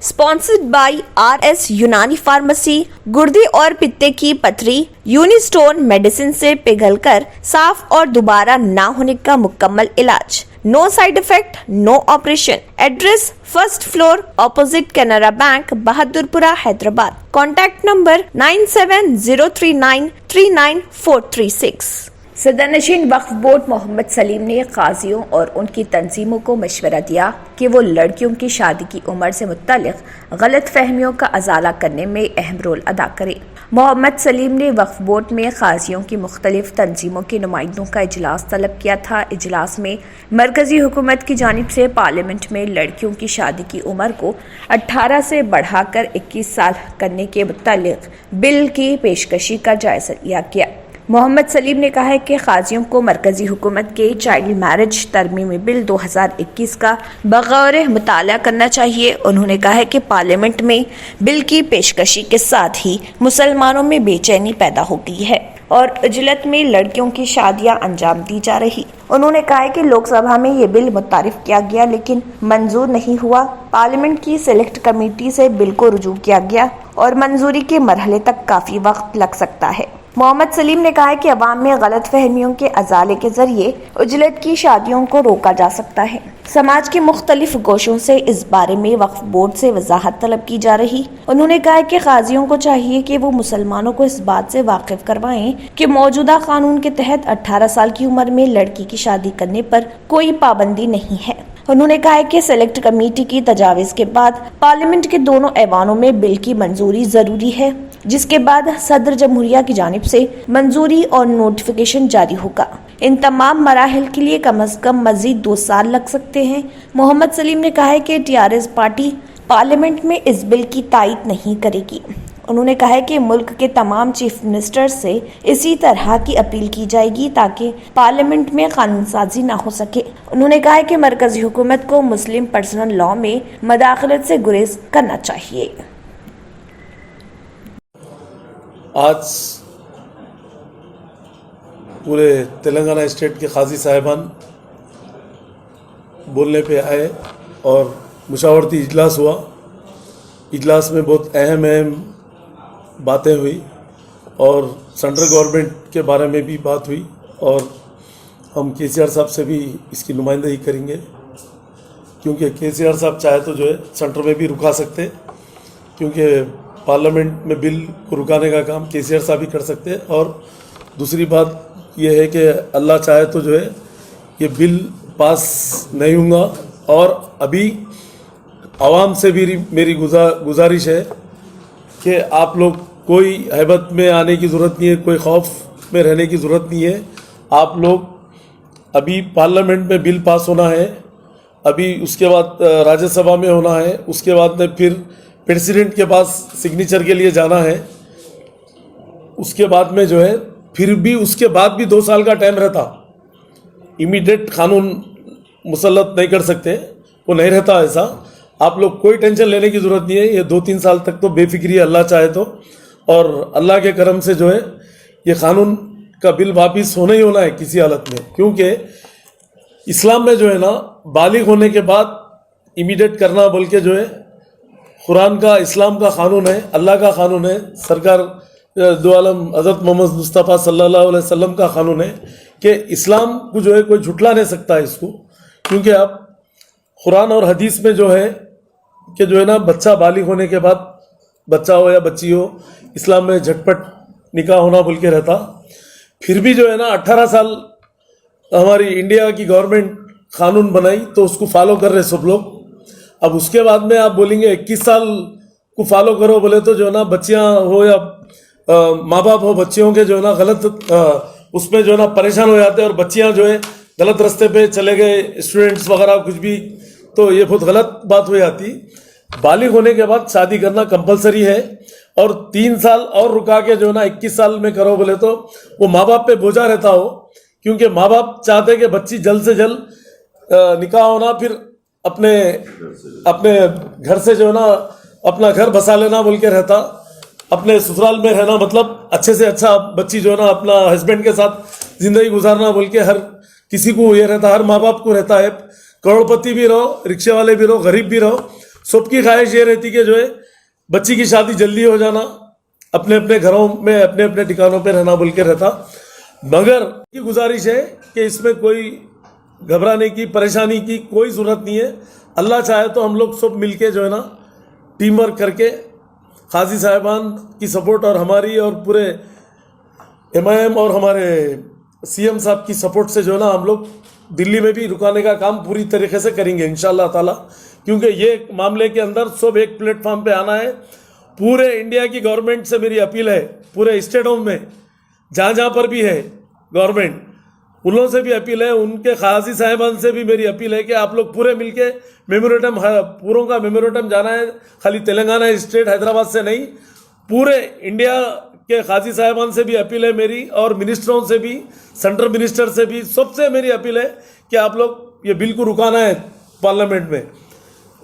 Sponsored by RS यूनानी pharmacy. गुर्दे और पित्ते की पथरी यूनिस्टोन मेडिसिन से पिघलकर साफ और दोबारा ना होने का मुकम्मल इलाज। No side effect, no operation. Address first floor opposite Canara bank, Bahadurpura, Hyderabad. Contact number 9703939436। सदरनशीन वक्फ बोर्ड मोहम्मद सलीम ने काजियों और उनकी तंजीमों को मशवरा दिया कि वो लड़कियों की शादी की उम्र से मुत्तल्लिक गलत फहमियों का अजाला करने में अहम रोल अदा करें। मोहम्मद सलीम ने वक्फ बोर्ड में काजियों की मुख्तलिफ तंजीमों के नुमाइंदों का इजलास तलब किया था। इजलास में मरकजी हुकूमत की जानिब से पार्लियामेंट में लड़कियों की शादी की उम्र को 18 से बढ़ाकर 21 साल करने के मुत्तल्लिक बिल की पेशकशी का जायजा लिया गया। मोहम्मद सलीम ने कहा है कि काजियों को मरकजी हुकूमत के चाइल्ड मैरिज तरमीमी बिल 2021 का बगौर मुताला करना चाहिए। उन्होंने कहा है कि पार्लियामेंट में बिल की पेशकशी के साथ ही मुसलमानों में बेचैनी पैदा हो गई है और उजलत में लड़कियों की शादियां अंजाम दी जा रही। उन्होंने कहा है कि लोकसभा में ये बिल मुतारिफ किया गया लेकिन मंजूर नहीं हुआ। पार्लियामेंट की सिलेक्ट कमेटी से बिल को रुजू किया गया और मंजूरी के मरहले तक काफी वक्त लग सकता है। मोहम्मद सलीम ने कहा है कि अवाम में गलत फहमियों के अजाले के जरिए उजलत की शादियों को रोका जा सकता है। समाज के मुख्तलिफ गोशों से इस बारे में वक्फ बोर्ड से वजाहत तलब की जा रही। उन्होंने कहा कि काजियों को चाहिए कि वो मुसलमानों को इस बात से वाकिफ करवाएं कि मौजूदा कानून के तहत 18 साल की उम्र में लड़की की शादी करने पर कोई पाबंदी नहीं है। उन्होंने कहा है कि सेलेक्ट कमेटी की तजावीज के बाद पार्लियामेंट के दोनों ऐवानों में बिल की मंजूरी जरूरी है, जिसके बाद सदर जमहूरिया की जानिब से मंजूरी और नोटिफिकेशन जारी होगा। इन तमाम मराहिल के लिए कम अज कम मजीद 2 साल लग सकते हैं। मोहम्मद सलीम ने कहा है कि TRS पार्टी पार्लियामेंट में इस बिल की तायीद नहीं करेगी। उन्होंने कहा है कि मुल्क के तमाम चीफ मिनिस्टर से इसी तरह की अपील की जाएगी ताकि पार्लियामेंट में कानून साजी ना हो सके। उन्होंने कहा है कि मरकजी हुकूमत को मुस्लिम पर्सनल लॉ में मदाखलत से गुरेज करना चाहिए। आज पूरे तेलंगाना स्टेट के काजी साहिबान बोलने पे आए और मुशावरती इजलास हुआ। इजलास में बहुत अहम बातें हुई और सेंट्रल गवर्नमेंट के बारे में भी बात हुई और हम KCR साहब से भी इसकी नुमाइंदगी करेंगे, क्योंकि KCR साहब चाहे तो जो है सेंटर में भी रुका सकते, क्योंकि पार्लियामेंट में बिल को रुकाने का काम KCR साहब ही कर सकते हैं। और दूसरी बात यह है कि अल्लाह चाहे तो जो है ये बिल पास नहीं होगा। और अभी आवाम से भी मेरी गुजारिश है कि आप लोग कोई हैबत में आने की ज़रूरत नहीं है, कोई खौफ में रहने की ज़रूरत नहीं है। आप लोग अभी पार्लियामेंट में बिल पास होना है, अभी उसके बाद राज्यसभा में होना है, उसके बाद में फिर प्रेसिडेंट के पास सिग्नेचर के लिए जाना है, उसके बाद में जो है फिर भी उसके बाद भी 2 साल का टाइम रहता। इमीडिएट कानून मुसल्लत नहीं कर सकते, वो नहीं रहता ऐसा। आप लोग कोई टेंशन लेने की ज़रूरत नहीं है। ये 2-3 साल तक तो बेफिक्री है, अल्लाह चाहे तो, और अल्लाह के करम से जो है ये कानून का बिल वापिस होना ही होना है किसी हालत में, क्योंकि इस्लाम में जो है ना बालिग होने के बाद इमीडिएट करना बोल के जो है कुरान का, इस्लाम का कानून है, अल्लाह का कानून है, सरकार दो आलम हज़रत मोहम्मद मुस्तफ़ा सल्लल्लाहु अलैहि वसल्लम का कानून है कि इस्लाम को जो है कोई झुटला नहीं सकता है इसको। क्योंकि आप कुरान और हदीस में जो है कि जो है ना बच्चा बालिग होने के बाद, बच्चा हो या बच्ची हो, इस्लाम में झटपट निकाह होना बोल के रहता। फिर भी जो है ना 18 साल हमारी इंडिया की गवर्नमेंट कानून बनाई तो उसको फॉलो कर रहे सब लोग। अब उसके बाद में आप बोलेंगे 21 साल को फॉलो करो बोले तो जो है ना बच्चियां हो या माँ बाप हो, बच्चियों के जो है ना गलत उसमें जो है ना परेशान हो जाते हैं और बच्चियां जो है गलत रास्ते पे चले गए, स्टूडेंट्स वगैरह कुछ भी, तो ये बहुत गलत बात हो जाती। बालिग होने के बाद शादी करना कंपलसरी है और 3 साल और रुका के जो है ना 21 साल में करो बोले तो वो माँ बाप पे बोझा रहता हो, क्योंकि माँ बाप चाहते कि बच्ची जल्द से जल्द निकाह होना, फिर अपने घर से जो है ना अपना घर बसा लेना बोल के रहता, अपने ससुराल में रहना, मतलब अच्छे से अच्छा बच्ची जो है ना अपना हस्बैंड के साथ जिंदगी गुजारना बोल के हर किसी को ये रहता, हर माँ बाप को रहता है। करोड़पति भी रहो, रिक्शे वाले भी रहो, गरीब भी रहो, सबकी ख्वाहिश ये रहती कि जो है बच्ची की शादी जल्दी हो जाना, अपने अपने घरों में अपने अपने ठिकानों पे रहना बोल के रहता। मगर की गुजारिश है कि इसमें कोई घबराने की, परेशानी की कोई ज़रूरत नहीं है। अल्लाह चाहे तो हम लोग सब मिलके जो है ना टीम वर्क करके काजी साहिबान की सपोर्ट और हमारी और पूरे MIM और हमारे CM साहब की सपोर्ट से जो है ना हम लोग दिल्ली में भी रुकाने का काम पूरी तरीके से करेंगे इंशाल्लाह ताला, क्योंकि ये मामले के अंदर सब एक प्लेटफॉर्म पे आना है। पूरे इंडिया की गवर्नमेंट से मेरी अपील है, पूरे स्टेटों में जहाँ जहाँ पर भी है गवर्नमेंट, उन लोगों से भी अपील है, उनके काजी साहिबान से भी मेरी अपील है कि आप लोग पूरे मिलके मेमोरेंडम, पूरों का मेमोरेंडम जाना है, खाली तेलंगाना स्टेट हैदराबाद से नहीं, पूरे इंडिया के काजी साहिबान से भी अपील है मेरी, और मिनिस्टरों से भी, सेंट्रल मिनिस्टर से भी, सबसे मेरी अपील है कि आप लोग ये बिल को रुकाना है पार्लियामेंट में।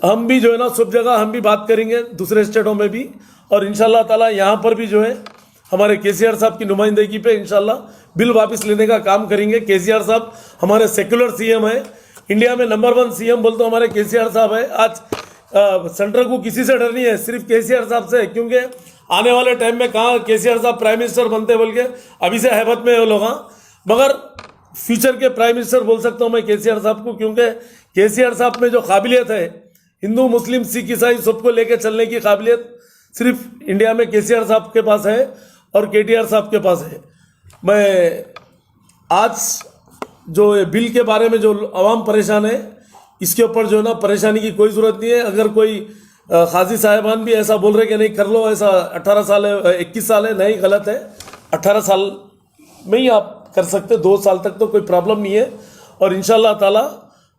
हम भी जो है ना सब जगह हम भी बात करेंगे, दूसरे स्टेटों में भी, और इंशाल्लाह ताला यहाँ पर भी जो है हमारे KCR साहब की नुमाइंदगी पे इंशाल्लाह बिल वापस लेने का काम करेंगे। KCR साहब हमारे सेक्युलर CM है, इंडिया में नंबर 1 CM बोल तो हमारे KCR साहब है। आज सेंट्रल को किसी से डर नहीं है, सिर्फ KCR साहब से, क्योंकि आने वाले टाइम में कहाँ KCR साहब प्राइम मिनिस्टर बनते बोल के अभी से हैबत में वो लोग, मगर फ्यूचर के प्राइम मिनिस्टर बोल सकता हूँ मैं KCR साहब को, क्योंकि KCR साहब में जो काबिलियत है, हिंदू मुस्लिम सिख ईसाई सबको लेके चलने की काबिलियत सिर्फ इंडिया में KCR साहब के पास है और KTR साहब के पास है। मैं आज जो ये बिल के बारे में जो अवाम परेशान है, इसके ऊपर जो है ना परेशानी की कोई ज़रूरत नहीं है। अगर कोई काजी साहिबान भी ऐसा बोल रहे कि नहीं कर लो, ऐसा 18 साल है, 21 साल है, नहीं, गलत है, 18 साल में ही आप कर सकते, 2 साल तक तो कोई प्रॉब्लम नहीं है। और इंशाल्लाह ताला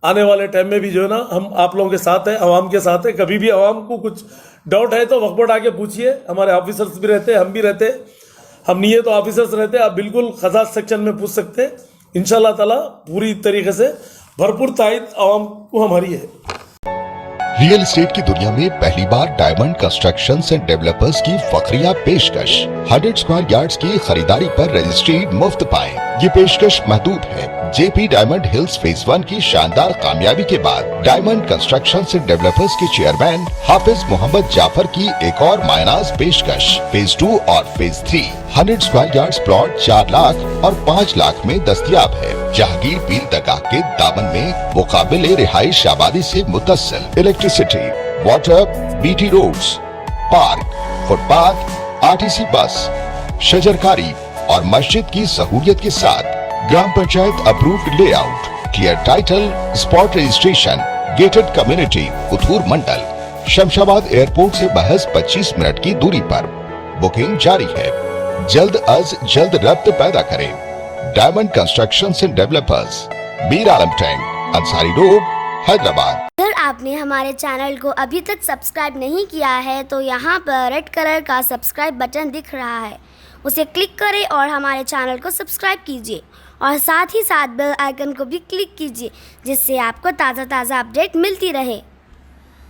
आने वाले टाइम में भी जो है ना हम आप लोगों के साथ हैं, आवाम के साथ हैं। कभी भी आवाम को कुछ डाउट है तो वक्त आके पूछिए, हमारे ऑफिसर्स भी रहते हैं, हम भी रहते हैं, हम नहीं है तो ऑफिसर्स रहते हैं, आप बिल्कुल खजात सेक्शन में पूछ सकते हैं। इंशाल्लाह ताला पूरी तरीके से भरपूर तायद आवाम को हमारी है। रियल एस्टेट की दुनिया में पहली बार डायमंड कंस्ट्रक्शंस एंड डेवलपर्स की फखरिया पेशकश। 100 स्क्वायर यार्ड्स की खरीदारी पर रजिस्ट्री मुफ्त पाएं। ये पेशकश महदूद है। JP डायमंड हिल्स फेज 1 की शानदार कामयाबी के बाद डायमंड कंस्ट्रक्शंस एंड डेवलपर्स के चेयरमैन हाफिज मोहम्मद जाफर की एक और मायनाज पेशकश। फेज 2 और phase 3 100 square yards plot 4 lakh और 5 लाख में दस्तयाब है। जहांगीर पीर दरगाह के दामन में मुकाबिले रिहाइश आबादी से मुतस्सिल electricity, water, BT roads, park, footpath, RTC bus, शजरकारी और मस्जिद की सहूलियत के साथ gram panchayat approved layout, clear title, spot registration, gated community, Kothur mandal, Shamshabad airport से महज 25 मिनट की दूरी पर। बुकिंग जारी है। जल्द अज जल्द रब्त पैदा करें। Diamond constructions and developers, Mir Alam tank, Ansari road, Hyderabad. अगर आपने हमारे चैनल को अभी तक सब्सक्राइब नहीं किया है तो यहाँ पर रेड कलर का सब्सक्राइब बटन दिख रहा है, उसे क्लिक करें और हमारे चैनल को सब्सक्राइब कीजिए और साथ ही साथ बेल आइकन को भी क्लिक कीजिए, जिससे आपको ताज़ा अपडेट मिलती रहे।